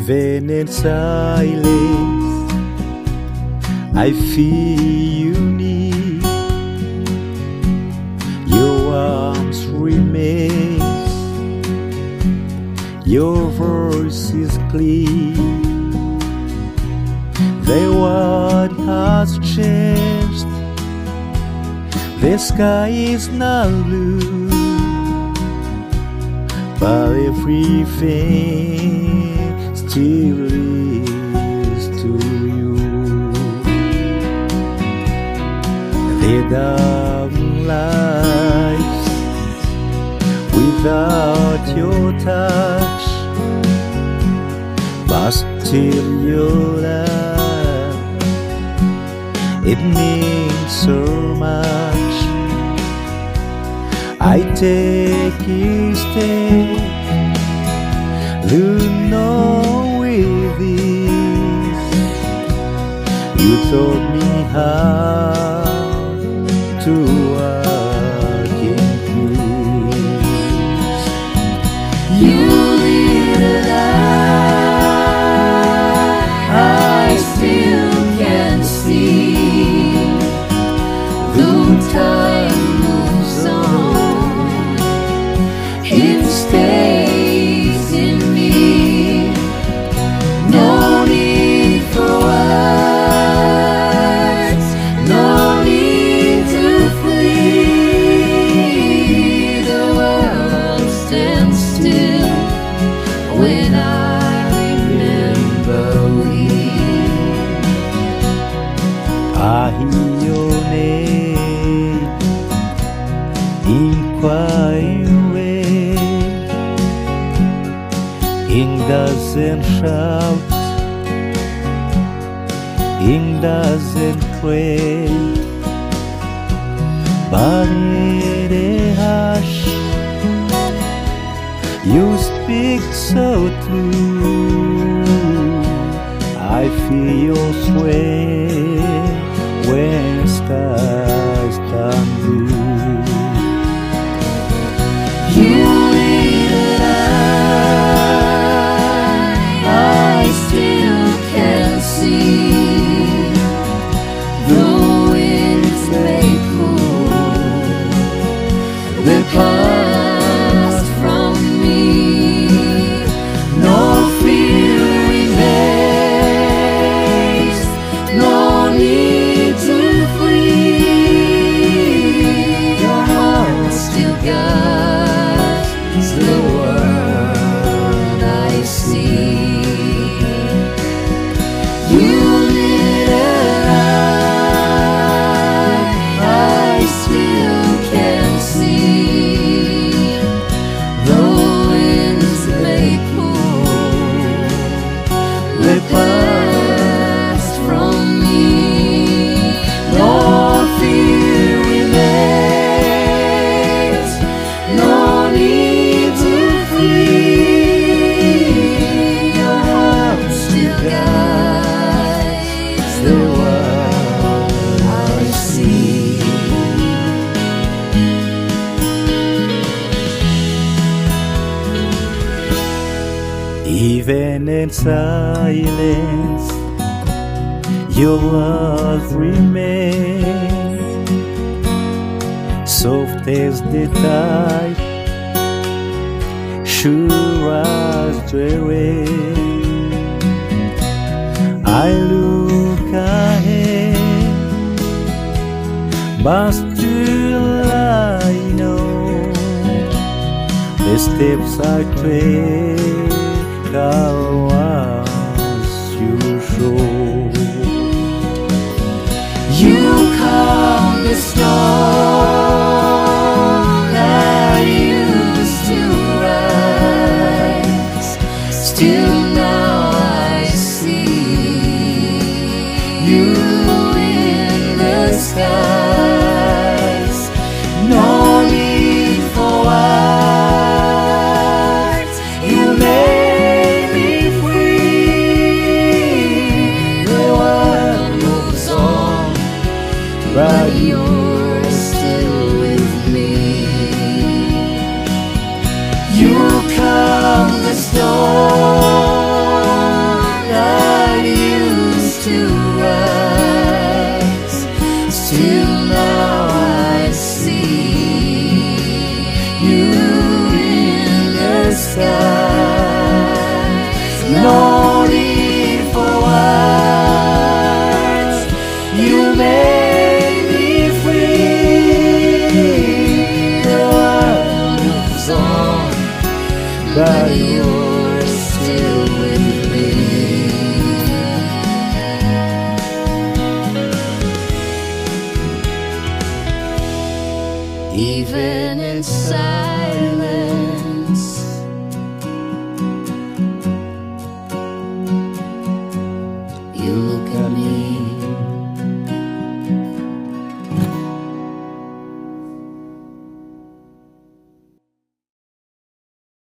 Even in silence, I feel you need. Your arms remain, your voice is clear. The world has changed, the sky is now blue, but everything still is to you. The dark lives without your touch, but still your love, it means so much. I take a step, you know with this. You taught me how to walk in peace. You lit a light I still can see. Though time moves on, it stays in me. No need for words, no need to flee. The world stands still when I remember we. I hear your name in quiet way. Ink doesn't shout, ink doesn't pray, but in a hush you speak so true. I feel your sway when skies turn blue. You lit a light I still can see. The winds may cool the past from me. No fear remains, no need to flee. Your heart still guides the world I see. You lit a light I still can see. The winds may cool the past from me. No fear remains, no need to flee. Your heart still guides the world I see. Even in silence, your love remains, soft as the tide, sure as the rain. I look ahead, but still I know the steps I take are ones you show. You calm the storm that used to rise. Still now I see you in the skies. No need for words, you made me free. The world moves on, but you're still with me. You calm the storm even inside